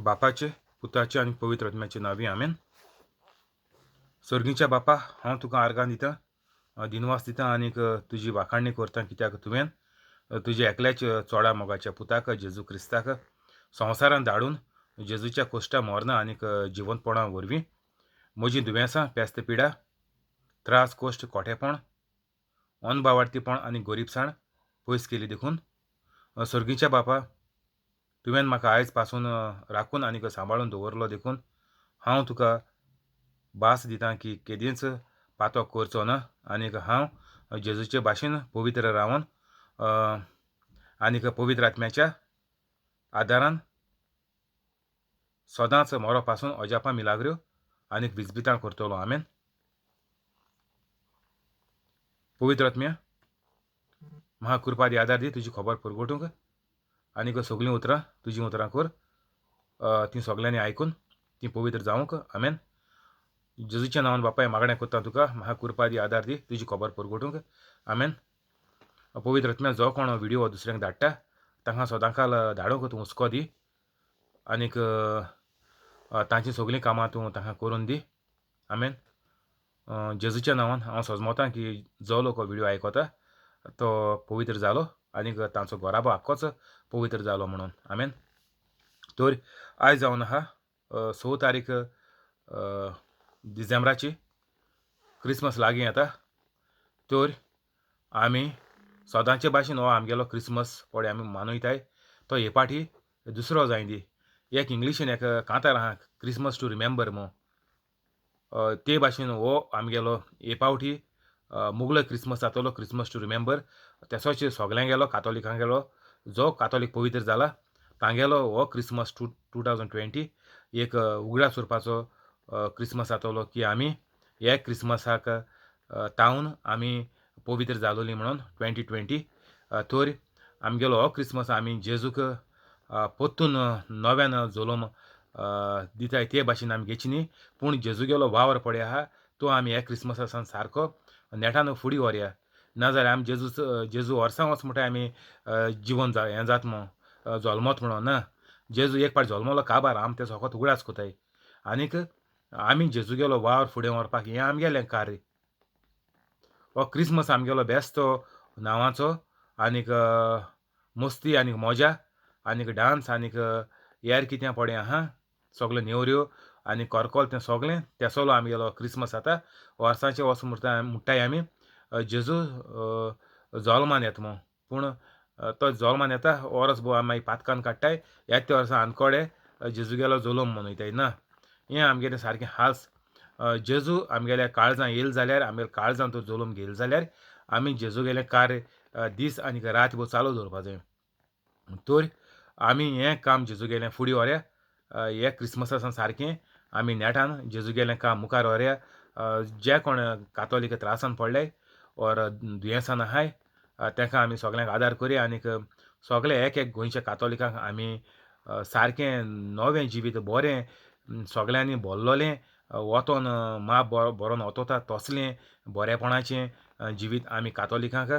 बापाचे पुताचे आणि पवित्र आत्म्याचे नावी आमेन. स्वर्गीच्या बापा, हांव तुका आर्गां दिता, दिनवास दिता आनीक तुजी वाखाणणी करता, कित्याक तुवें तुज्या एकल्याच चोडा मोगाच्या पुताक जेजू क्रिस्ताक संवसारांत धाडून जेजूच्या कोश्टा मोरना आनीक जिवंतपणा वरवीं म्हजीं दुयेंसां, पेस्त पिडा, त्रास, कोश्ट, कोठेपण, अनबावार्थीपण आनी गरीबसाण पयस केली देखून स्वर्गीच्या बापा, तुवें म्हाका आयज पासून राखून आनीक सांबाळून दवरलो देखून हांव तुका भास दितां की केदींच पातो करचो ना आनीक हांव जेजूचे भाशेन पवित्र रावन आनीक पवित्र आत्म्याच्या आदारान सदांच मोरो पासून अजापां मिलाग्र्यो आनीक विजबितां करतलो. आमेन. पवित्र आत्म्या, म्हाका कृपा दी, आदार दी, तुजी खबर परगटूंक आनीक सगळीं उतरां तुजीं उतरां कर, तीं सगल्यांनी आयकून तीं पवित्र जावंक. आमेन. जेजूच्या नांवान बापाय मागणें करता तुका, म्हाका कृपा दी, आदार दी, तुजी खबर परगटूंक. आमेन. पवित्र आत्म्या, जो कोण व्हिडिओ दुसऱ्यांक धाडटा तांकां सदांकाल धाडूंक तूं हुस्को दी आनीक तांचीं सगळीं कामां तूं तांकां करून दी. आमेन. जेजूच्या नांवान हांव सजमोतां की जो लोक व्हिडिओ आयकता तो पवित्र जालो आनीक तांचो घोराबो आख्खोच पवित्र जालो म्हणून. आमेन. तर आयज जावन आहा 6 तारीख डिसेंबराची, क्रिसमस लागीं येता. तर आमी सदांचे भाशेन हो आमगेलो क्रिसमस पळय आमी मनयताय तो हे पाटी दुसरो जाय दी. एक इंग्लिशीन एक कांतार आहा, क्रिसमस टू रिमेंबर म्हणून. ते भाशेन हो आमगेलो हे पावटी मुगलो क्रिसमस जातलो, क्रिसमस टू रिमेंबर. तेसोच सगल्यांगेलो कातोलिकांगेलो जो कातोलीक पवित्र जाला तांगेलो हो क्रिसमस 2020 एक उगड्या सुरपाचो क्रिसमस जातलो की आमी हे क्रिसमसाक तावन आमी पवित्र जालोली म्हणून 2020. तर आमगेलो हो क्रिसमस आमी जेजूक पोत्तून नव्यान जोलोम दिताय ते भाशेन आमी घेची न्ही, पूण जेजूगेलो वावर पळय आहा तो आमी ह्या क्रिसमसा सान सारको नेटान फुडें व्हरया. नाजाल्यार आमी जेजू वर्सां वच म्हणटा आमी जिवन हें जाता म्हणून जल्मत म्हणून ना. जेजू एक पाट जल्मलो काबार आमी तेजो फकत उगडास कोताय आनीक आमी जेजूगेलो वावर फुडें व्हरपाक हें आमगेलें कार्य. हो क्रिसमस आमगेलो बेस्तो नांवाचो आनीक मस्ती आनीक मजा आनीक डान्स आनीक हेर कितें पळय आहा सगल्यो नेवऱ्यो आनी करकोल तें सगलें तेसोलो आमगेलो क्रिसमस जाता. वर्साचें वच म्हणटाय आमी जेजू जल्मान येता म्हणून. पूण तो जल्मान येता वर्स भोव आमी मागीर पातकान काडटाय, ह्याच त्या वर्सा आनकोडे जेजूगेलो जोलोम मनयताय ना. हें आमगेलें सारकें हाल्स. जेजू आमगेल्या काळजां येयलो जाल्यार आमगेल्या काळजां तो जोलोम घेयलो जाल्यार आमी जेजूगेलें कार्य दीस आनीक रात भोव चालू दवरपा जाय. तर आमी हें काम जेजूगेलें फुडें व्हरया. हे क्रिसमसा सान सारकें आमी नेटान जेजूगेलें काम मुखार व्हरया. जे कोण कातोलीक त्रासान पडल्याय ओर दुयेंसान आहाय तांकां आमी सगल्यांक आदार करया आनीक सगळे एक गोंयच्या कातोलिकांक आमी सारकें नवें जिवीत बरें सगल्यांनी भरलोलें वतोन माप बरोवन वतोता तसलें बरेपणाचें जिवीत आमी कातोलिकांक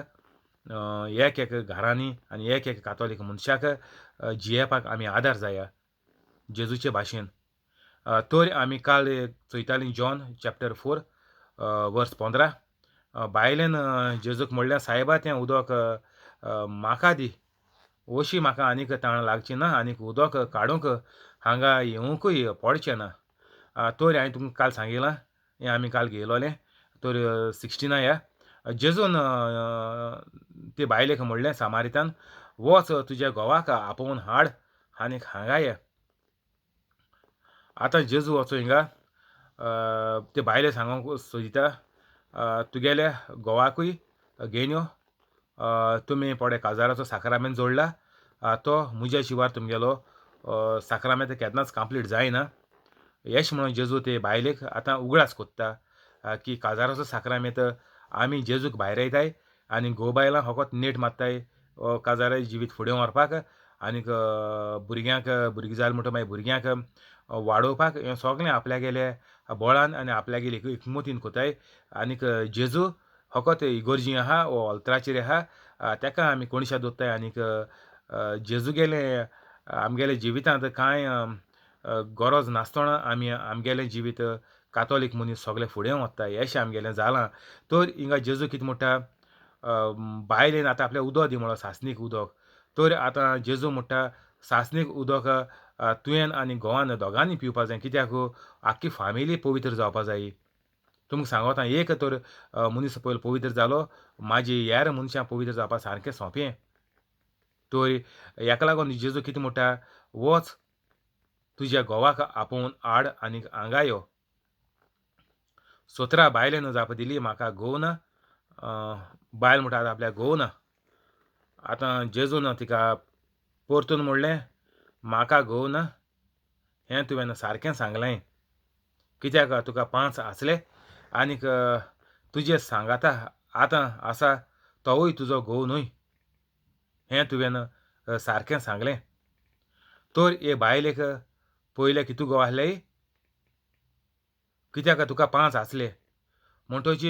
एक घरांनी आनी एक कातोलीक मनशाक जियेवपाक आमी आदार जाया जेजूचे भाशेन. तर आमी काल चयतालीं जॉन चॅप्टर 4 वर्स 15. बायलेन जेजूक म्हणलें, सायबा तें उदक म्हाका दी, अशी म्हाका आनीक ताण लागची ना आनीक उदक काडूंक हांगा येवंकूय पडचें ना. तर हांवें तुमकां काल सांगिलां, हें आमी काल घेयलोलें. तर 16 या जेजून ते बायलेक म्हणलें सामारितान, वच तुज्या घोवाक आपोवन हाड आनीक हांगा ये. आतां जेजू वचो हिंगा ते बायले सांगूंक सोदिता, तुगेल्या घोवाकूय घेवन यो. तुमी पळय काजाराचो साक्रामेंत जोडला, तो म्हज्या शिवार तुमगेलो साक्रामेंत केन्नाच कंप्लीट जायना. हेच म्हणून जेजू ते बायलेक आतां उगडास कोत्ता की काजाराचो साक्रामेंत आमी जेजूक भायर येताय आनी घोव बायलां फकत नेट मारताय काजाराचें जिवीत फुडें व्हरपाक आनीक भुरग्यांक भुरगीं जालीं म्हणटा मागीर भुरग्यांक वाडोवपाक हें सगलें आपल्यागेले बळान आनी आपल्यागेले एकमतीन कोताय. आनीक जेजू फकत इगोर्जी आहा वो ऑल्तराचेर आहा, ताका आमी कोणशा दोत्ताय आनीक जेजूगेलें आमगेले जिवितांत कांय गरज नासतना आमी आमगेलें जिवीत कातोलीक मनीस सगळे फुडें वत्ता हेंशें आमगेलें जालां. तर हिंगा जेजू कितें म्हणटा, बायलेन आतां आपल्या उदक दी म्हणलो सासणीक उदक. तर आतां जेजू म्हणटा सासणीक उदक तुवें आनी घोवान दोगांनी पिवपा जाय. कित्याक आख्खी फामिली पवित्र जावपा जायी. तुमकां सांगोता एक तर मनीस पयलो पवित्र जालो, म्हाजी हेर मनशां पवित्र जावपा सारकें सोंपें. तर हेका लागून जेजू कितें म्हणटा, वच तुज्या घोवाक आपोवन हाड आनीक हांगा यो. 17 बायलेन जाप दिली म्हाका घोव ना. बायल म्हणटा आतां आपल्याक घोव ना. आतां जेजून तिका परतून म्हणलें, म्हाका घोव ना. हें तुवें सारकें सांगलें. कित्याक तुका 5 आसले आनीक तुजे सांगाता आतां आसा तोवूय तुजो घोव न्हय. हें तुवें सारकें सांगलें. तर हे बायलेक पयले कितू घोव आसले? कित्याक तुका 5 आसले. म्हणटोच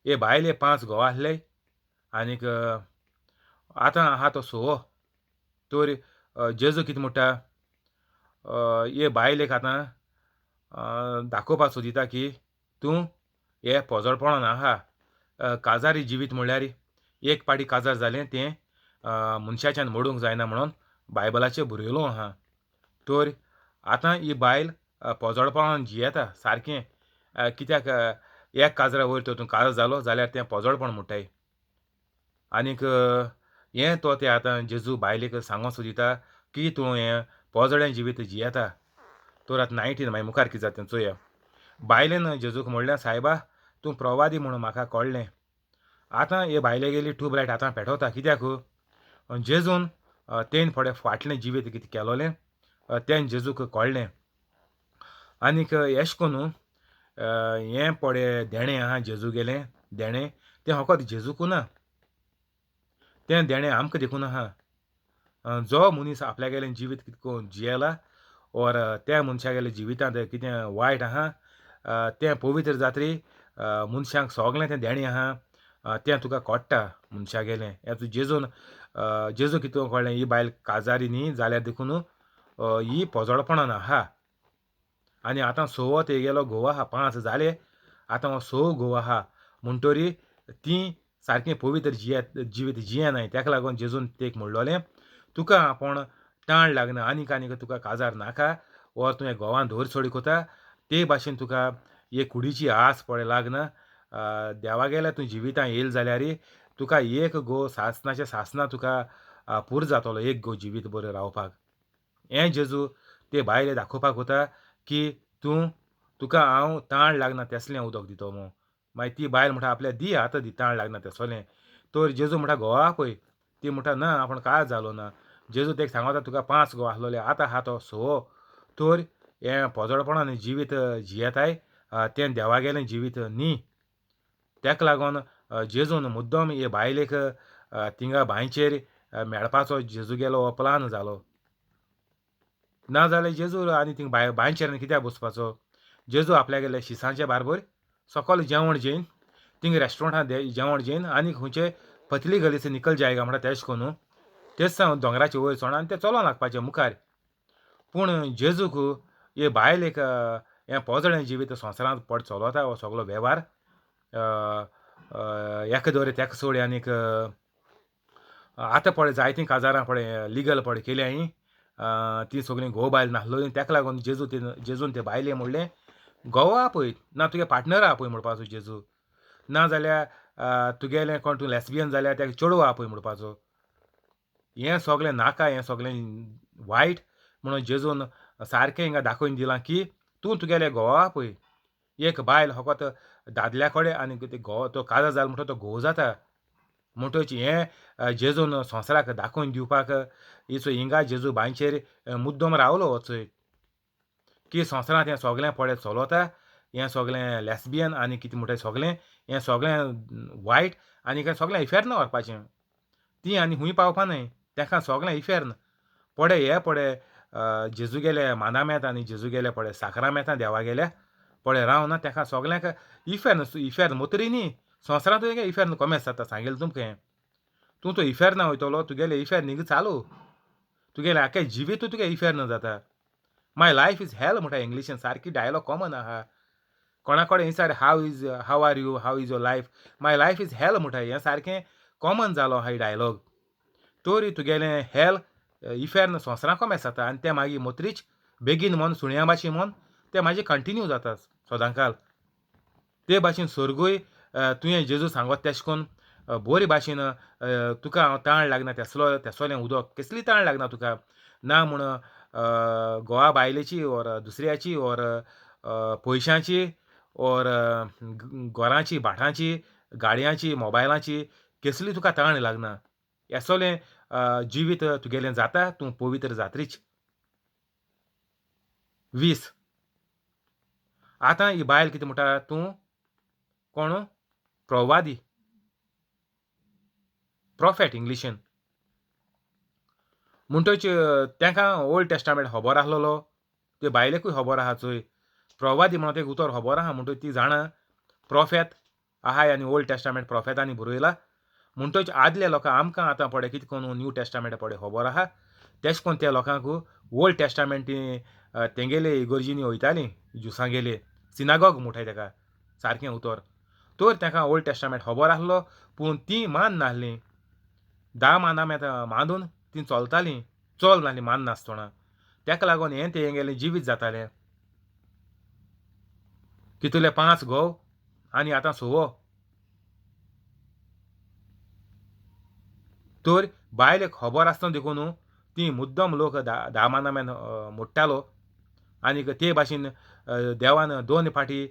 हे बायले 5 घोव आसले आनीक आतां आहा तो 6. तर जेजू कितें म्हणटा, हे बायलेक आतां दाखोवपा सोदिता की तूं हे पोजोळपणान आहा. काजारी जिवीत म्हणल्यार एक पाटी काजार जालें तें मनशाच्यान मोडूंक जायना म्हणून बायबलाचेर बरयलों आहा. तर आतां ही बायल पोजोळपणान जियेता सारकें. कित्याक एक काजरा वयर तर तूं काजार जालो जाल्यार तें पोजोळपण म्हणटाय. आनीक हें तो तें आतां जेजू बायलेक सांगोंक सोदिता की तूं हें पोजोळें जिवीत जियेता. तर आतां 19 मागीर मुखार कितें जाता तें चोया. बायलेन जेजूक म्हणलें, सायबा तूं प्रवादी म्हणून म्हाका कळ्ळें. आतां हे बायलेगेली ट्यूबलायट आतां पेटोवता. कित्याक जेजून तेन फुडें फाटलें जिवीत कितें केलोलें तें जेजूक कळ्ळें. आनीक एशें कोन्न हें पळय देणें आहा जेजूगेलें देणें तें फकत जेजूक ना, तें देणें आमकां देखून आहा. जो मनीस आपल्यागेलें जिवीत कितें करून जियेला ओर त्या मनशागेल्या जिवितांत कितें वायट आहा तें पवित्र जातरी मनशांक सोगलें तें देणें आहा तें तुका कोडटा मनशागेलें. हें तूं जेजून जेजू कितें कळ्ळें, ही बायल काजारी न्ही जाल्यार देखून ही पोजोळपणान आहा. आनी आतां 6 तेगेलो घोव आहा. 5 जाले आतां हो 6 घोव आहा. म्हणटोरी तीं सारकें पवित्र जिवीत जियेनाय. तेका लागून जेजून तेक म्हणलोलें, तुका आपूण ताण लागना आनीक तुका काजार नाका ओर तुवें घोवान धर सोडी कोता ते भाशेन तुका हे कुडीची आस पळय लागना. देवागेल्या तूं जिवितां येयले जाल्यार तुका एक घोव सासणाच्या सासणां तुका पुरो जातलो एक घोव जिवीत बरें रावपाक. हें जेजू ते बायले दाखोवपाक वता की तुका हांव ताण लागना तेसलें उदक दितो म्हणून. मागीर ती बायल म्हणटा आपल्या दी आतां दी ताण लागना तेसोलें. तर जेजू म्हणटा घोवा पळय. ती म्हणटा ना आपूण कांय जालो ना. जेजू तेका सांगोता तुका 5 घोव आसलोले आतां आहा तो 6. तर हें पोजोळपणान जिवीत जियेताय तें देवागेलें जिवीत न्ही. तेका लागोन जेजून मुद्दम हे बायलेक थिंगा बांयचेर मेळपाचो जेजूगेलो हो प्लान जालो. नाजाल्यार जेजू आनी थिंग बांयचेर आनी कित्याक बसपाचो. जेजू आपल्यागेल्या शिसांचे बारबर सकयल जेवण जेवन थिंग रेस्टॉरंटांत जेवण जेवन आनी खंयचे पतली गली से निकल जायगा म्हणटा तेशें कोन्न तेच दोंगराचे वयर चोडोन आनी तें चलोन लागपाचें मुखार. पूण जेजूक हे बायलेक हें पोजोळें जिवीत संवसारांत पड चलोता हो सगलो वेव्हार एका दोरे तेका सोड आनीक आतां पळय जायतीं काजारां पळय लिगल पळय केल्याय ती सगळीं घोव बायल नासलोलीं. तेका लागून जेजून ते बायले म्हणलें घोव आपय ना तुगे पार्टनर आपय म्हणपाचो जेजू. नाजाल्यार तुगेलें कोण तूं लेस्बियन जाल्यार तेका चेडूं आपय म्हणपाचो. हें सगलें नाका, हें सगलें वायट म्हणून जेजून सारकें हिंगा दाखोवन दिलां की तूं तुगेल्या घोवा आपय. एक बायल फकत दादल्या कडेन आनी ते घोव तो काजार जालो म्हणटा तो घोव जाता. म्हणटच हें जेजून संवसाराक दाखोवन दिवपाक हिंगा जेजू बांयचेर मुद्दम रावलो हो चोय की संवसारांत हें सगलें पळय चलोता. हें सगलें लेस्बियन आनी कितें म्हणटा सगलें हें सगलें वायट आनीक हें सगलें इफेर्न व्हरपाचें. ती आनी खूंय पावपा न्हय तेका सगलें इफेर्न. पळय हें पळय जेजूगेले मानामेंत आनी जेजूगेले पळय साक्रामेंतां देवागेल्या पळय रावना तेका सगल्यांक इफेर्न मोतरी न्ही संवसारांत तुगे इफेर्न कोमेस जाता सांगलें तुमकां हें. तूं तो इफेर्ना वयतलो तुगेलें इफेर्न हिंग चालू. तुगेलें आख्खें जिवीत तुगे इफेर्न जाता. माय लायफ इज हेल म्हणटा इंग्लिशीन सारकी डायलॉग कॉमन आहा. कोणा कडेन विचार how are you, how is your life, my life is hell म्हणटा हें सारकें कॉमन जालो आहा ही डायलॉग. तोरी तुगेलें हेल इफेर्न संवसाराको मेस जाता आनी तें मागीर मोत्रीच बेगीन म्हूण सुण्या भाशेन म्हूण तें म्हाजें कंटिन्यू जाता सदांकाल. ते भाशेन सर्गूय तुवें जेजू सांगोत तेश कोन्न बरे भाशेन तुका हांव ताण लागना तेसोलें उदक कसली ताण लागना तुका ना म्हूण घोवा बायलेची ओर दुसऱ्याची ओर पयशांची ओर घराची भाटांची गाडयांची मोबायलांची कसली तुका ताण लागना. हेसोलें जिवीत तुगेलें जाता तूं पवित्र जात्रीच. 20 आतां ही बायल कितें म्हणटा तूं कोण प्रवादी प्रॉफेट इंग्लिशीन म्हणटच तांकां ओल्ड टेस्टामेंट खबर आसलेलो ते बायलेकूय खबर आहा चोय प्रवादी म्हणून तें उतर खबर आहा म्हणटच ती जाणा प्रॉफेट आहाय आनी ओल्ड टेस्टामेंट प्रॉफेटांनी बरयला म्हणटच आदल्या लोकांक आमकां आतां पळय कितें करून न्यू टेस्टामेंट पळय खबर आहा तेश कोन्न त्या लोकांक ओल्ड टेस्टामेंटी तेंगेले इगोर्जीनी वयतालीं ज्युसांगेले सिनागॉग म्हणटाय ताका सारकें उतर तर तांकां ओल्ड टेस्टामेंट खबर आसलो पूण तीं मान नासलीं 10 मानामेंत मानून तीं चलतालीं चल नासलीं मान नासतना तेका लागून हें तेंगेलें जिवीत जातालें. कितुले 5 घोव आनी आतां 6 तर बायलेक खबर आसतना देखून ती मुद्दम लोक 10 मानामेंत मोडटालो आनीक ते भाशेन देवान 2 फाटी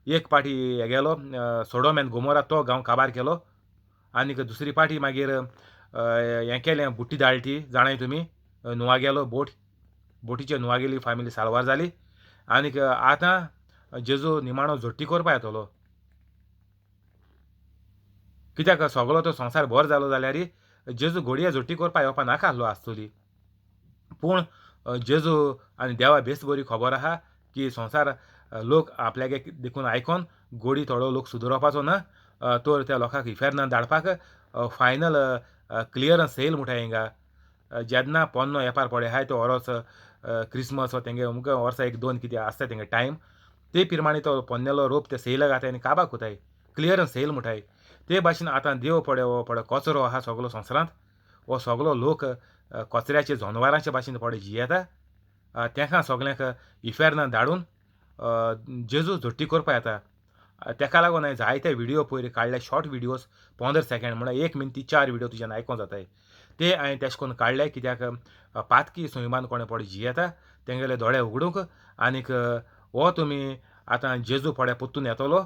एक फाटी हे गेलो सोडोम एन गोमोरा तो गांव काबार केलो आनीक दुसरी फाटी मागीर हें केलें बुट्टी दाळटी जाणाय तुमी नुवा गेलो बोटीचे नुवा गेली फॅमिली साल्वार जाली आनीक आतां जेजू निमाणो झोट्टी करपा येतलो कित्याक सगळो तो संवसार भर जालो जाल्यार जेजू घोडये झोट्टी करपा येवपा नाका आसलो आसतली पूण जेजू आनी देवा बेस्ट बरी खबर आहा की संवसार लोक आपल्यागे देखून आयकोन घोडी थोडो लोक सुदरवपाचो ना तर त्या लोकांक इफेर्नान धाडपाक फायनल क्लियरन्स येयला म्हणटा हिंगा जेन्ना पोन्नो येपार पळय आहाय तो ओरोस क्रिसमस तेंगे अमकें वर्सा 1-2 कितें आसता तेंगे टायम ते प्रमाणे तो पोन्नेलो रोप ते सेल घाताय आनी काबार कोताय क्लियरन्स येयला म्हणटाय ते भाशेन आतां देव पळय हो पळय कचरो आहा सगळो संवसारांत हो सगळो लोक कचऱ्याचे जनवारांचे भाशेन पळय जियेता तांकां सगल्यांक इफेर्नान धाडून जेजू झोट्टी करपा येता तेका लागून हांवें जायते व्हिडियो पयलीं काडले शॉर्ट व्हिडियोज 15 सेकंड म्हळ्यार 1 मिनटी 4 व्हिडियो तुज्यान आयकोंक जाताय ते हांवें तेश कोन्न काडले कित्याक पातकी सुयमान कोणें पळय जियेता तेंगेले दोळे उगडूंक आनीक हो तुमी आतां जेजू पळय पोत्तून येतलो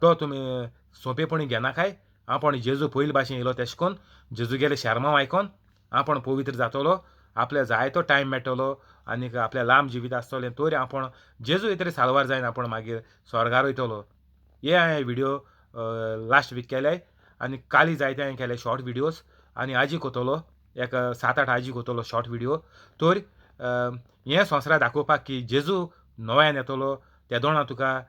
तो तुमी सोंपेपणी घेनाकाय आपण जेजू पयले भाशेन येयलो तेश कोन्न जेजूगेले शर्मांव आयकोन आपण पवित्र जातलो आपल्या जायतो टायम मेळटलो आनीक आपल्या लांब जिवीत आसतलें तोरी आपण जेजू येतरी साल्वार जायन आपण मागीर स्वर्गार वयतलो हे हांवें व्हिडियो लास्ट वीक केले आनी काली जायते हांवें केले शॉर्ट व्हिडियोज आनी आजी कोतलो एक 7-8 आजी कोतलो शॉर्ट व्हिडियो तर हें संवसाराक दाखोवपाक की जेजू नव्यान येतलो त्या दोणा तुका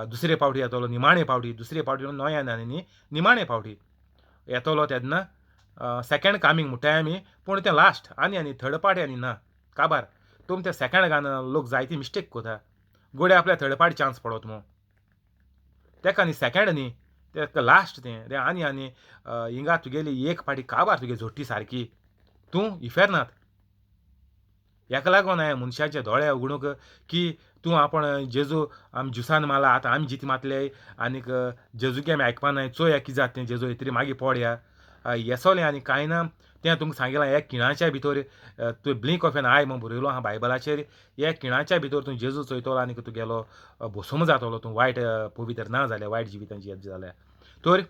दुसरे फावटी येतलो निमाणे फावटी दुसरे फावटी नव्यान आनी निमाणे फावटी येतलो तेन्ना सेकेंड कामींग म्हणटाय आमी पूण तें लास्ट आनी थर्ड पार्टी आनी ना काबार तुम ते सेकेंड घान लोक जायती मिस्टेक कोता गोडे आपल्या थर्ड पार्टी चान्स पडत मो तेका न्ही सेकेंड न्ही तेका लास्ट तें रे आनी हिंगा तुगेली एक फाटी काबार तुगे झोट्टी सारकी तूं इफेर्नात हेका लागून हांवें मनशाचे दोळे उगडूंक की तूं आपण जेजू आमी ज्युसान मारला आतां आमी जिती मातले आनीक जेजूगे आमी आयकपा नाय चोय कितें जाता तें जेजू येतरी मागीर पळया येसोलें आनी कांय ना तें तुमकां सांगिलां एक खिणाच्या भितर तुवें ब्लिंक ऑफ एन आय म्हूण बरयलो आहा बायबलाचेर एक खिणाच्या भितर तूं जेजू चयतलो आनीक तुगेलो भस्म जातलो तूं वायट पवित्र ना जाल्यार वायट जिवितान जियेत जाल्यार तर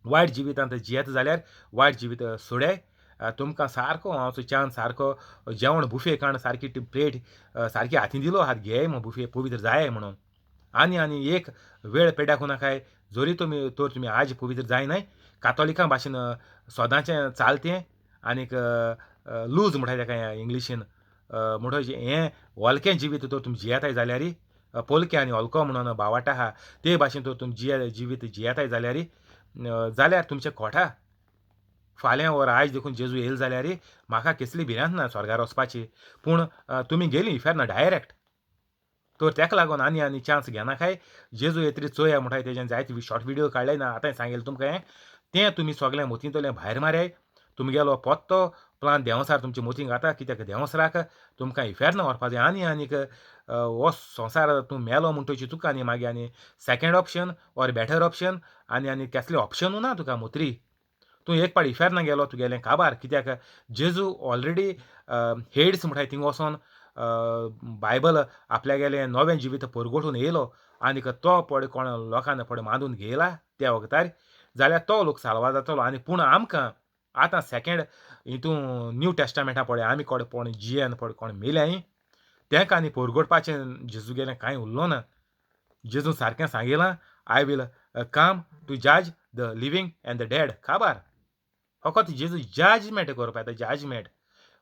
वायट जिवितांत जियेत जाल्यार वायट जिवीत सोडाय तुमकां सारको हांवचो चान्स सारको जेवण बुफे काण सारकी प्लेट सारकी हातीन दिलो हात घे म्हूण बुफे पवित्र जाय म्हणून आनी एक वेळ पेड्याकू नाकाय जरी तुमी आज पवित्र जायनाय कातोलिकां भाशेन सदांचें चालतें आनीक लूज म्हणटाय ताका इंग्लिशीन म्हणटच हें हलकें जिवीत तर तुमी जियेताय जाल्यार पोलकें आनी हलको म्हणून भावार्थ आहा ते भाशेन तर तुमी जिवीत जियेताय जाल्यार तुमचें खोटा फाल्यां वर आयज देखून जेजू येयलो जाल्यार म्हाका कसली भिरांत ना स्वर्गार वचपाची, पूण तुमी गेलीं फेरना डायरेक्ट. तर ताका लागून आनी चान्स घेनाकाय. जेजू येतरी चोया म्हणटाय तेज्यान जायते शॉर्ट व्हिडिओ काडले ना, आतां सांगलें तुमकां हें. तें तुमी सगलें मोतींतलें भायर मारयाय. तुमगेलो पोत्तो प्लान देंवसार तुमचे मोतीं घाता, कित्याक देंवसराक तुमकां इफेर्न व्हरपा जाय आनीक हो संवसार तूं मेलो म्हणटची तुका मागीर second option or better option आनी कसलें ऑप्शनू ना तुका मोत्री. तूं एक पाटी इफेर्ना गेलो तुगेलें काबार. कित्याक जेजू ऑलरेडी हेड्स म्हणटाय थिंग वोसोन बायबल आपल्यागेलें नवें जिवीत परगोठून येयलो आनीक तो पड कोण लोकांनी पड मांडून घेयला त्या वखदार जाल्यार तो लोक साल्वा जातलो. आनी पूण आमकां आतां सेकंड हितून न्यू टेस्टामेंटा पळय आमी कोण जियेन पड कोण मेल्याय तेंकां आनी परगोडपाचें जेजू गेलें कांय उरलो ना. जेजू सारकें सांगिलां, आय वील कम टू जज the living and the dead. काबार फकत जेजू जजमेंट करपा येता, जजमेंट.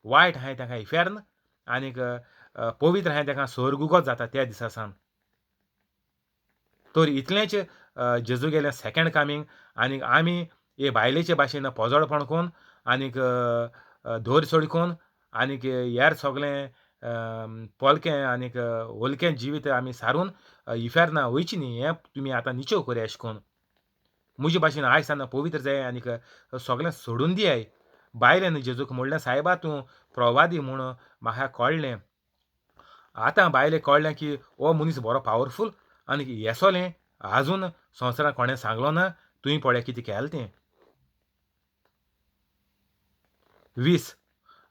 वायट आहाय तांकां इफेर्न आनीक पवित्र आहाय तांकां स्वर्गुगत जाता त्या दिसा सावन. तर इतलेंच जेजू गेलें सेकंड कामींग. आनीक आमी हे बायलेचे भाशेन पोजोळपण कोन्न आनीक धोर सडकोन आनीक हेर सगलें पोलकें आनीक होलकें जिवीत आमी सारून इफेर्ना वयची न्ही हें तुमी आतां निचेव करया अशें कोन्न. म्हजे भाशेन आयज सावन पवित्र जाय आनीक सगलें सोडून दियाय. बायलेन जेजूक म्हणलें, सायबा तूं प्रवादी म्हूण म्हाका कळ्ळें. आतां बायलेक कळ्ळें की हो मनीस बरो पावरफूल आनीक येसोलें आजून संवसाराक कोणें सांगलो ना. तुवें पळय कितें केलें तें. 20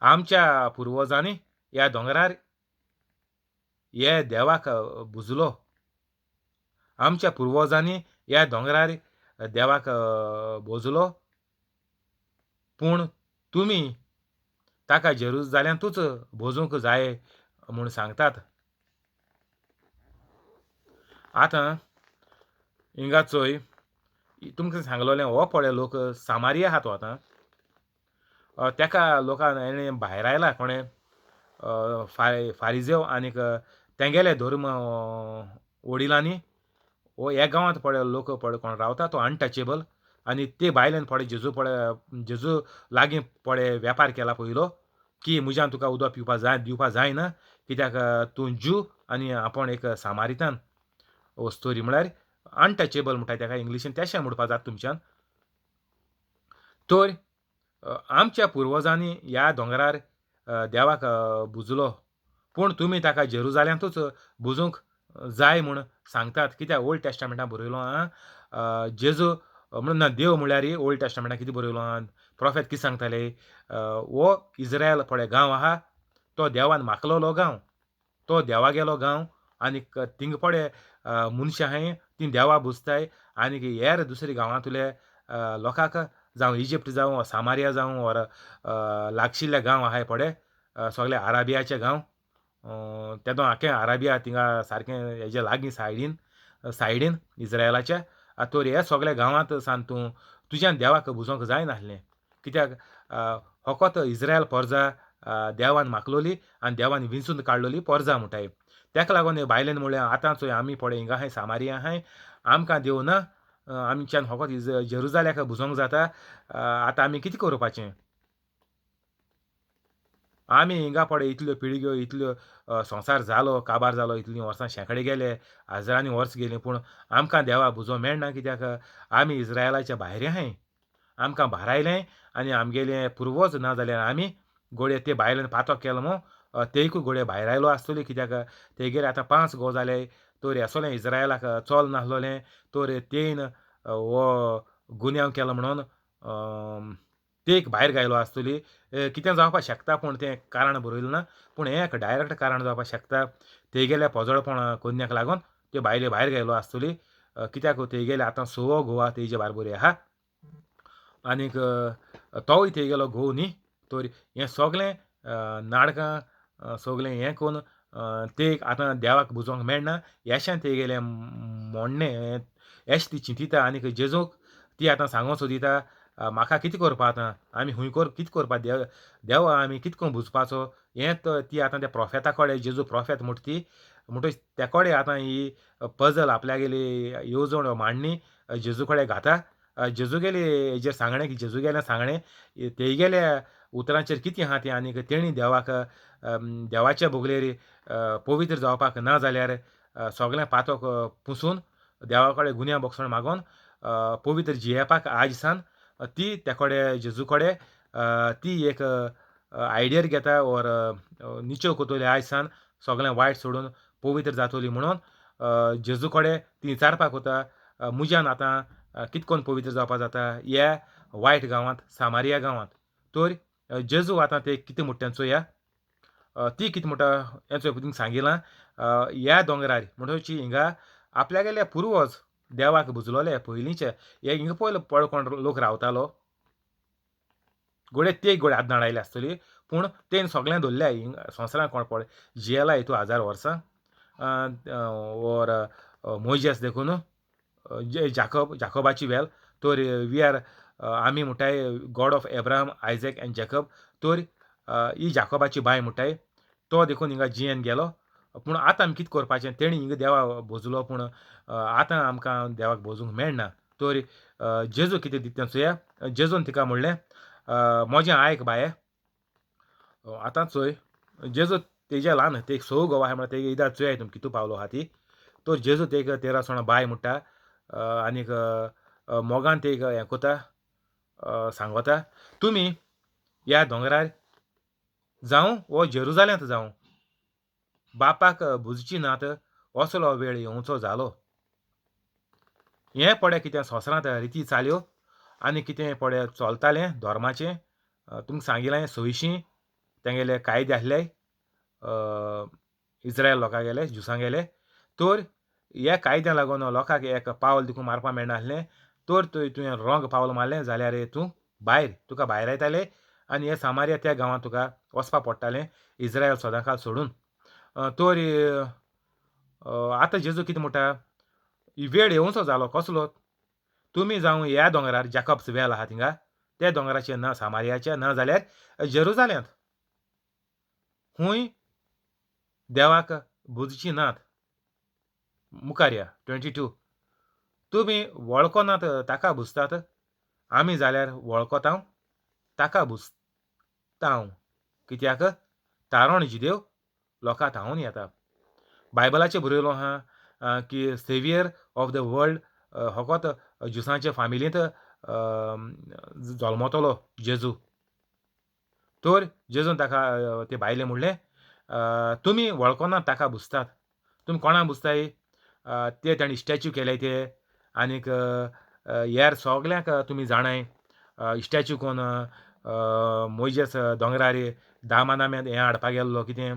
आमच्या पुर्वजांनी ह्या दोंगरार हे देवाक बुजलो. आमच्या पुर्वजांनी ह्या दोंगरार देवाक बुजलो, पूण तुमी ताका जेरुजालेमांतूच भोजूंक जाय म्हूण सांगतात. आतां हिंगा चोय तुमकां सांगलोलें हो पळय लोक सामारिया आहा तो आतां. तेका लोकां हेणें भायर आयला कोणें फारिजेव आनीक तेंगेले धर्म वडिलांनी हो ह्या गांवांत पळय लोक पळय कोण रावता तो अनटचेबल आनी ते बायलेन पळय जेजू लागीं पळय वेपार केला पयलो की म्हज्यान तुका उदक दिवपा जायना कित्याक तूं ज्यू आनी आपूण एक सामारितान. हो स्टोरी म्हळ्यार अनटचेबल म्हणटाय ताका इंग्लिशीन तेशें म्हणपा जाता तुमच्यान. तर आमच्या पुर्वजांनी ह्या दोंगरार देवाक बुजलो, पूण तुमी ताका जेरुजालेमांतूच बुजूंक जाय म्हूण सांगतात. कित्याक ओल्ड टेस्टामेंटान बरयलो आहा जेजू म्हणून देव म्हळ्यार ओल्ड टेस्टामेंटान कितें बरयलो आहा प्रोफेट कितें सांगताले हो इज्रायल पळय गांव आहा तो देवान माखलोलो गांव, तो देवागेलो गांव आनीक थिंग पळय मनशां आहाय तीं देवा बुजताय आनीक हेर दुसरे गांवांतले लोकांक जावं इजिप्ट जावं सामारिया जावं ऑर लागशिल्ले गांव आहाय पळय सगळे आराबियाचे गांव तेदो आख्खें आराबिया थिंगा सारकें हेजे लागीं सायडीन इज्रायलाच्या. तर हे सगळे गांवांत सान तूं तुज्यान देवाक बुजोवंक जाय नासलें कित्याक फकत इज्रायल पोरजा देवान माखलोली आनी देवान विंचून काडलोली पोरजा म्हणटाय. तेका लागून हे बायलेन म्हणलें आतां चोय आमी पळय हिंगा आहाय सामारिया आहाय आमकां देव ना आमच्यान फकत जेरुजाल्याक बुजोवंक जाता. आतां आमी कितें करपाचें. आमी हिंगा पळय इतल्यो पिळग्यो इतल्यो संवसार जालो काबार जालो इतलीं वर्सां शेंकडे गेले हजारांनी वर्स गेलीं पूण आमकां देवा बुजोवंक मेळना कित्याक आमी इज्रायलाच्या भायर आहाय. आमकां भारायलें आनी आमगेले पुर्वज ना जाल्यार आमी घोडये ते बायलेन पातो केलो मो तेयकूय घोडये भायर आयलो आसतली कित्याक तेगेर आतां 5 घोव जाले. तर हेसोलें इज्रायलाक चोल नासलोलें तर तेयन हो गुन्यांव केलो म्हणून तेक भायर घायलो आसतली. कितें जावपाक शकता पूण तें कारण बरयलें ना पूण हें एक डायरेक्ट कारण जावपाक शकता. तेगेल्या पोजोळपण कोन्याक लागून त्यो बायले भायर घायलो आसतली कित्याक तेगेले आतां 6 घोव तेजे बारबरी आहा आनीक तोय तेगेलो घोव न्ही. तर हें सगलें नाटकां सगलें हें कोन्न तेक आतां देवाक बुजोवंक मेळना हेशें तेगेलें मोडणें हेश ती चिंतिता आनीक जेजूक ती आतां सांगूंक सोदिता म्हाका कितें करपा आतां आमी खूंय कितें करपा देवा आमी कितें करून बुजपाचो. हें ती आतां त्या प्रोफेता कडेन जेजू प्रोफेत म्हणटा ती म्हणटच ते कडेन आतां ही पजल आपल्यागेली येवजण मांडणी जेजू कडेन घाता जेजू गेले हेजेर सांगणें की जेजू गेलें सांगणें तेय गेल्या उतरांचेर कितें आहा तें आनीक तेणी देवाक देवाच्या बोगलेर पवित्र जावपाक ना जाल्यार सगळें पातक पुसून देवा कडेन गुन्या बक्षण मागोन पवित्र जियेवपाक आज सान ती ते कडेन जेजू कडेन ती एक आयडियर घेता ओर निच्यो कोतोली आज सान सगळें वायट सोडून पवित्र जातोली म्हणून जेजू कडेन ती विचारपाक वता मुज्यान आतां कितें करून पवित्र जावपा जाता ह्या वायट गांवांत सामारिया गांवांत तर जेजू आतां ते कितें म्हणटा तें चोया ती कितें म्हणटा हें चोय तुमकां सांगिलां ह्या दोंगरार म्हणटची हिंगा आपल्या पुर्वज देवाक बुजलोले पयलींचे हे हिंगा पयलो पळकोण लोक रावतालो घोडे ते घोडे आद नाडायले आसतली पूण तें सगळें दवरल्या हिंगा संवसारान कोण पळय जियेला हितू 1000 वर्सां ओर मोइजेस देखून जाकोबाची वेल तर वी आर आमी म्हणटाय God of Abraham Isaac and Jacob तर ही जाकोबाची बाय म्हणटाय तो देखून हिंगा जियेन गेलो पूण आतां आमी कितें करपाचें तेणी हिंगा देवा भोजलो पूण आतां आमकां देवाक भोजूंक मेळना तर जेजू कितें दिता तें चोया जेजून तिका म्हणलें म्हजें आयक बाये आतां चोय जेजू तेजे ल्हान ते एक सौ गोवा आहाय म्हळ्यार तेगे इदार चोयाय तुमी कितू पावलो आहा ती तो जेजू तेका 13 सोणां बाय म्हणटा आनीक मोगान तेका हें कोता सांगोता तुमी ह्या दोंगरार जावं वो जेरुजालेंत जावं बापाक भुजची नात असलो वेळ येवचो जालो हें पडे कितें संवसारांत रिती चाल्यो आनी कितें पडे चलतालें धर्माचें तुमकां सांगिलें सयशीं तेंगेले कायदे आसले इस्रायल लोकां गेले जुसां गेले तर ह्या कायद्याक लागून लोकांक एक पावल देखून मारपा मेळनासलें तर तुवें रॉंग पावल मारलें जाल्यार तूं भायर तुका भायर येतालें आनी हे सामारिया त्या गांवांत तुका वचपा पडटालें इस्रायल सदांकाळ सोडून तर आतां जेजू कितें म्हणटा वेळ येवचो जालो कसलो तुमी जावं ह्या दोंगरार जॅकब्स वेल आहा थिंगा त्या दोंगराचेर ना सामारियाच्या ना जाल्यार जेरुजालेंत खूंय देवाक भुजची नात मुखार या 22 तुमी वळखोनात ताका भुजतात आमी जाल्यार वळखोतांव ताका भुजतांव कित्याक तारण जिदेव लोकां थांवून येता बायबलाचेर बरयलो आहा की सेवियर ऑफ द वर्ल्ड होकोत जुसांचे फामिलींत जल्मतलो जेजू तर जेजून ताका ते बायले म्हणलें तुमी वळखोनात ताका भुजतात तुमी कोणाक भुजताय ते ताणें स्टॅच्यू केले ते आनीक हेर सगल्यांक तुमी जाणाय स्टॅच्यू कोन्न मोइजेस दोंगरार दामानाम्यांत हें हाडपा गेल्लो कितें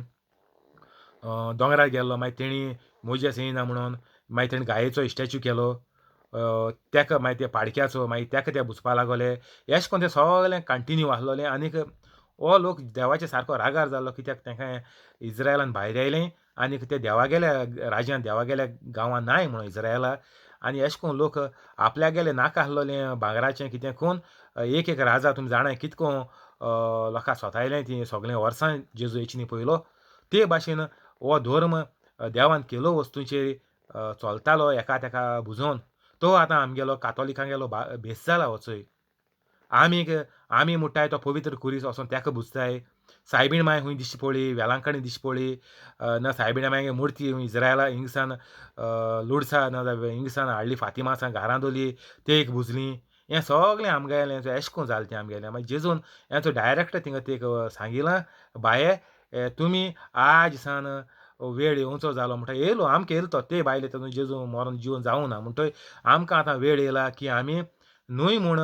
दोंगरार गेल्लो मागीर तेणी मोइजेस येयना म्हणून मागीर तेणी गायेचो स्टॅच्यू केलो तेका मागीर ते पाडक्याचो मागीर तेका ते भुजपा लागले अशें करून तें सगळें कंटिन्यू आसलोलें आनीक हो लोक देवाच्या सारको रागार जाल्लो कित्याक तांकां इज्रायलान भायर आयलें आनीक ते देवा गेल्या राज्यांत देवा गेल्या गांवांत नाय म्हणून इज्रायला आनी अशें करून लोक आपल्याक गेले नाका आसलोलें भांगराचें कितें करून एक राजा तुमी जाणाय कितको लोकां सोतायलें ती सगळें वर्सां जेजू येची न्ही पयलो ते भाशेन हो धर्म देवान केलो वस्तूंचेर चलतालो एका तेका बुजोवन तो आतां आमगेलो कातोलिकांगेलो भेस जाला हो चोय आमी म्हणटाय तो पवित्र कुरीस वचोन तेका बुजताय सायबीण माय खूंय दिश्टी पडली वेलांकणी दिश्टी पडली ना सायबीण मागे मुर्ती इज्रायला हिंगसान लुडसा ना हिंगसान हाडली फातिमा सान घरां दवरली ते एक बुजली हें सगळें आमगेलें अशें करून जालें तें आमगेलें मागीर जेजून हेचो डायरेक्ट थिंगा ते सांगिलां बाये तुमी आज सान वेळ येवचो जालो म्हणटा येयलो आमकां येयलो तो ते बायले तातूंत जेजू मरोन जिवन जावं ना म्हणटोय आमकां आतां वेळ येयला की आमी न्हूय म्हूण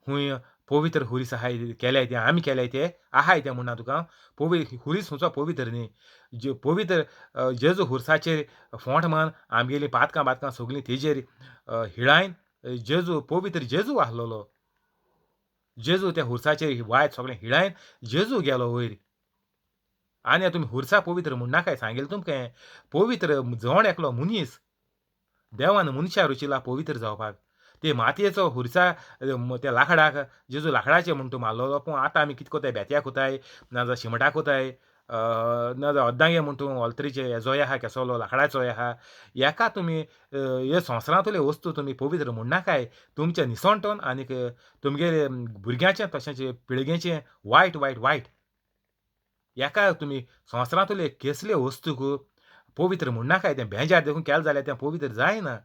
खूंय पवित्र हुरीस आहाय केल्याय ते आमी केल्याय ते आहाय ते म्हणना तुका हुरीस खंयचो पवित्र न्ही जे पवित्र जेजू हुर्साचेर फोंट मान आमगेलीं पातकां सगळीं तेजेर हिळायन जेजू पवित्र जेजू आहलोलो जेजू त्या हुर्साचेर वायट सगळें हिळायन जेजू गेलो वयर आनी तुमी हुर्सा पवित्र म्हणनाकाय सांगेल तुमकां पवित्र जण एकलो मनीस देवान मनशा रुचिला पवित्र जावपाक ते मातयेचो हुर्सा त्या लाकडाक जेजू लाकडाचेर म्हूण तूं मारलोलो पूण आतां आमी कितें कोताय बेत्या कोताय नाजाल्यार शिमटा कोताय ना जाल्यार अर्दांगे म्हूण तूं ऑल्तरीचे हेजोय आहा केसोलो लाकडाचोय आहा हेका तुमी हे संवसारांतल्यो वस्तू तुमी पवित्र म्हणनाकाय तुमचें निसणटोन आनीक तुमगे भुरग्यांचें तशेंच पिळगेचें वायट हेका तुमी संवसारांतल्यो कसल्यो वस्तूक पवित्र म्हणनाकाय तें भेंजार देखून केलें जाल्यार तें पवित्र जायना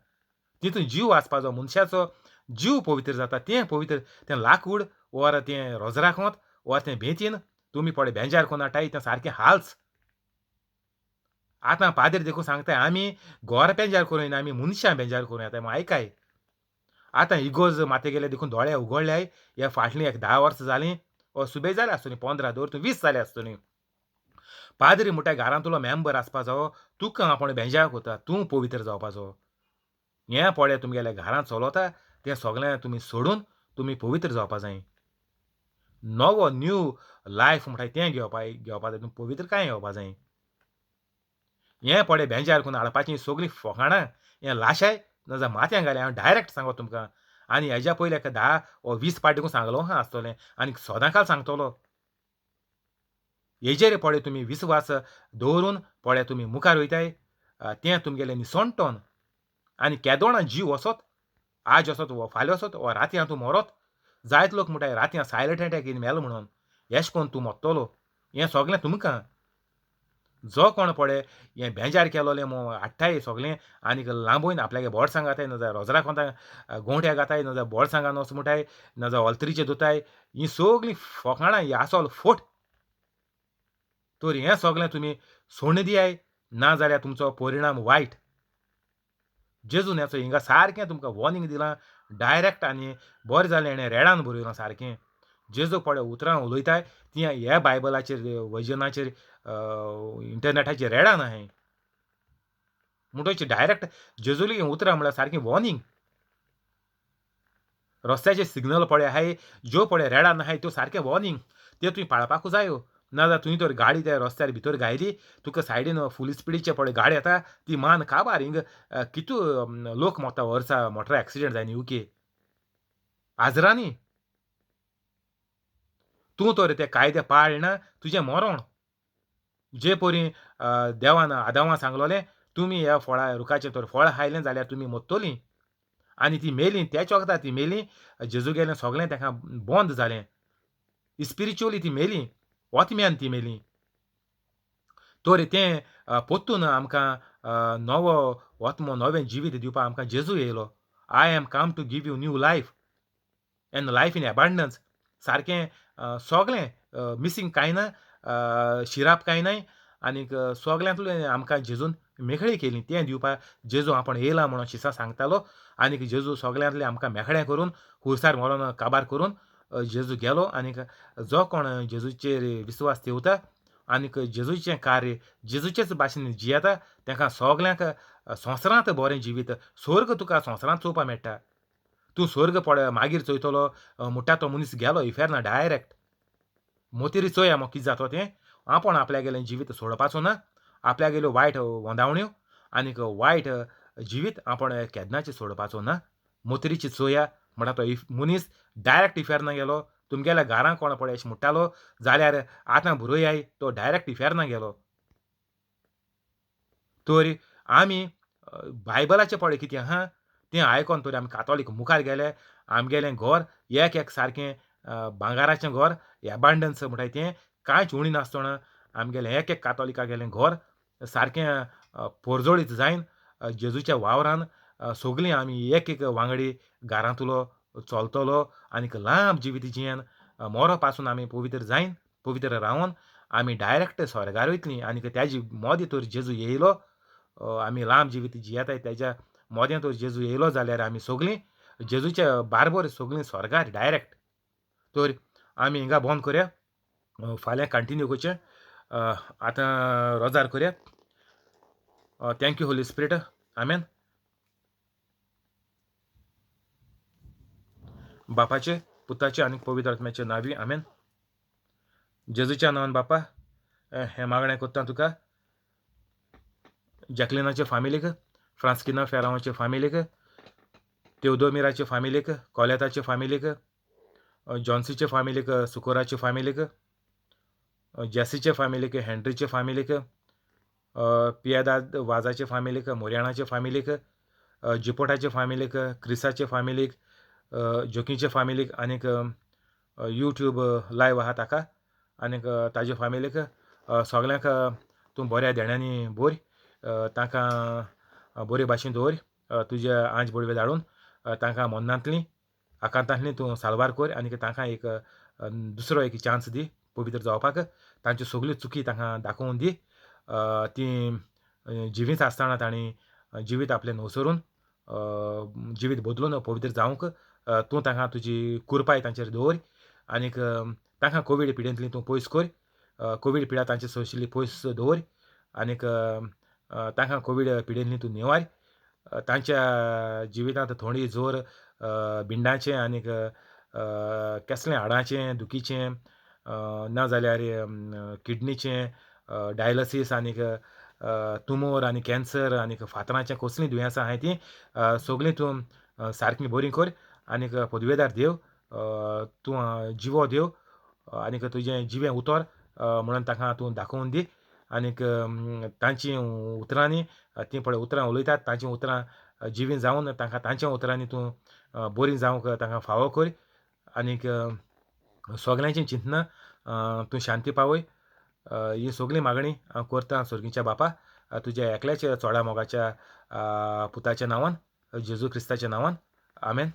तितून जीव आसपाचो मनशाचो जीव पवित्र जाता तें पवित्र तें लाकूड वर तें रोजराकोंत वा तें बेतीन तुमी पळय भेंजार कोनाटाय तें सारकें हाल्स आतां पाद्री देखून सांगताय आमी घोर बेंजार करूं येना आमी मनशां बेंजार करूं येता आयकाय आतां इगोर्ज मातेगेले देखून दोळे उगडल्याय हे फाटलीं एक 10 वर्सां जालीं वा सुबेज जालें आसतलीं 15 धर तूं 20 जालीं आसतलीं पाद्री म्हणटा घरांतलो मेंबर आसपाचो तुका आपण बेंजार कोता तूं पवित्र जावपाचो हें पळय तुमगेल्या घरांत चलता तें सगळें तुमी सोडून तुमी पवित्र जावपा जाय नवो न्यू लायफ म्हणटा तें घेवपा जाय तुमी पवित्रकाय येवपा जाय हें पळय बेंजार करून हाडपाचीं सगळीं फकाणां हें लाशाय नाजाल्यार माथ्यांत घाल्या हांव डायरेक्ट सांगो तुमकां आनी हेज्या पयलीं एका 10 वा 20 पाटी देखून सांगलो आहा आसतलें आनी सदांकाळ सांगतलो हेजेर पळय तुमी विस्वास दवरून पळय तुमी मुखार वयताय तें तुमगेलें निसणटोन आनी केदोना जीव वसत आज वसत वा फाल्यां वसत वा रातयां तूं मरोत जायते लोक म्हणटाय रातयां सायलंट अटॅक येवन मेलो म्हणून एश कोन्न तूं मरतलो हें सगलें तुमकां जो कोण पळय हें बेंजार केलोलें हाडटाय सगलें आनीक लांबून आपल्यागे बोडसां घाताय नाजाल्यार रोजरा कोंता गोंठ्या घाताय नाजाल्यार बोडसांगान वच म्हणटाय नाजाल्यार ऑल्तरीचेर दोताय हीं सगलीं फकाणां ही आसोल फोट तर हें सगलें तुमी सोडून दियाय नाजाल्यार तुमचो परिणाम वायट जेजून हेचो हिंगा सारकें तुमकां वॉर्निंग दिलां डायरेक्ट आनी बरें जालें हेणें रेडान बरयलां सारकें जेजू पळय उतरां उलयताय ती हे बायबलाचेर वजनाचेर इंटरनेटाचेर रेडान आहाय म्हणटच डायरेक्ट जेजूली उतरां म्हळ्यार सारकीं वॉर्निंग रस्त्याचे सिग्नल पळय आहाय ज्यो पळय रेडान आहाय त्यो सारकें वॉर्निंग त्यो तुवें पाळपाकूच जायो नाजाल्यार तुवें तर गाडी त्या रस्त्यार भितर घायली तुका सायडीन फूल स्पिडीचे पळय गाडी येता ती मान काबार हिंग कितू लोक मरता वर्सा मोटर एक्सिडेंट जायन यूके आजरांनी तूं तर ते कायदे पाळना तुजें मरोण जे परी देवान आदामाक सांगलोलें तुमी ह्या फळा रुखाचें तर फळ खायलें जाल्यार तुमी मरतलीं आनी ती मेलीं तेच वखदां ती मेलीं जेजू गेलें सगलें ताका बंद जालें इस्पिरिच्युअली ती मेलीं ओतम्यान ती मेलीं तर तें पोत्तून आमकां नवो ओत्मो नवें जिवीत दिवपाक आमकां जेजू येयलो I am come to give you new life and life in abundance सारकें सगलें मिसींग कांय ना शिराप कांय नाय आनीक सगल्यांतलें आमकां जेजून मेखळी केली तें दिवपाक जेजू आपण येयला म्हणून शिसा सांगतालो आनीक जेजू सगल्यांतलें आमकां मेखळें करून खुरसार व्हरोन काबार करून जेजू गेलो आनीक जो कोण जेजूचेर विस्वास ठेवता आनीक जेजूचें कार्य जेजूचेच भाशेन जियेता तांकां सगल्यांक संवसारांत बरें जिवीत स्वर्ग तुका संवसारांत चोवपाक मेळटा तूं स्वर्ग पळय मागीर चोयतलो म्हणटा तो मनीस गेलो इफेरना डायरेक्ट मोतीरी चोया मग कितें जाता तें आपण आपल्यागेलें जिवीत सोडपाचो ना आपल्यागेल्यो वायट वंदावण्यो आनीक वायट जिवीत आपण केन्नाचें सोडपाचो ना मोतरीची चोया म्हणटा तो मनीस डायरेक्ट इफेरना गेलो तुमगेल्या घरां कोण पळय अशें म्हणटालो जाल्यार आतां बरयाय तो डायरेक्ट इफेरना गेलो तर आमी बायबलाचें पळय कितें आहा तें आयकोन तर आमी कातोलीक मुखार गेले आमगेलें घर एक सारकें भांगाराचें घर एबांडन्स म्हणटाय तें कांयच उणी नासतना आमगेलें एक कातोलिकागेलें घर सारकें पोरजोळीत जायन जेजूच्या वावरान सगलीं आमी एक वांगडी घरांतलो चलतलो आनीक लांब जिवीत जियेन मोरो पासून आमी पवित्र जायन पवित्र रावन आमी डायरेक्ट स्वर्गार वयतलीं आनीक त्याजी मोदी तर जेजू येयलो आमी लांब जिवीत जियेताय तेज्या मोदें तर जेजू येयलो जाल्यार आमी सगलीं जेजूच्या बारबर सगलीं स्वर्गार डायरेक्ट तर आमी हिंगा बंद करया फाल्यां कंटिन्यू करचें आतां रोजार करया थँक्यू होली स्पिरीट आमेन बापाचे पुताचे आनी पवित्र आत्म्याचे नांवी आमेन जेजूच्या नांवान बापा हें मागणें कोत्ता तुका जॅकलिनाचे फामिलीक फ्रांस्किना फेरावाचे फामिलीक तेवदोमिराचे फामिलीक कोलेताचे फामिलीक जॉन्सीचे फामिलीक सुकोराचे फामिलीक जॅसीचे फॅमिलीक, हेनरीचे फॅमिलीक, पियादाद वाजाचे फॅमिलीक, मोरियाणाचे फॅमिलीक, जिपोटाचे फॅमिलीक, क्रिसाचे फॅमिलीक, जोकीचे फॅमिलीक, आनीक यूट्यूब लायव्ह आहा ताका, आनीक ताजे फॅमिलीक सगल्यांक तूं बऱ्या देण्यानी बोर, तांकां बरे भाशेन दवर, तुजे आंज बडवे धाडून तांकां मन्नांतली आकांतांतली तूं सालवार कर, आनीक तांकां एक दुसरो एक चान्स दी पवित्र जावपाक, तांच्यो सगल्यो चुकी तांकां दाखोवन दी, ती जिवीत आसतना तांणी जिवीत आपलें न्हवसरून जिवीत बदलून पवित्र जावंक तूं तांकां तुजी कुरपाय तांचेर दवर, आनीक तांकां कोवीड पिडेंतली तूं पयस कर, कोवीड पिडा तांचे सोशियली पयस दवर, आनीक तांकां कोवीड पिडेंतली तूं निवार, तांच्या जिवितांत थोडी जोर भिंडाचें आनीक कसलें हाडाचें दुखीचें, नाजाल्यार किडनीचें डायलसीस, आनीक तुमोर आनी कॅन्सर, आनीक फातराचें कसलीं दुयेंसां आहाय तीं सगलीं तूं सारकीं बरीं कर, आनीक पदवेदार देव तूं जिवो देव, आनीक तुजें जिवें उतर म्हणून तांकां तूं दाखोवन दी, आनीक तांचीं उतरांनी तीं पळय उतरां उलयतात तांचीं उतरां जिवीं जावन तांकां तांच्या उतरांनी तूं बरीं जावंक तांकां फावो कर, आनीक सगल्यांचीं चिंतनां तूं शांती पावय, ही सगळी मागणी हांव करतां सर्गीच्या बापा तुज्या एकल्याच चोडा मोगाच्या पुताच्या नांवान जेजू क्रिस्ताच्या नांवान, आमेन.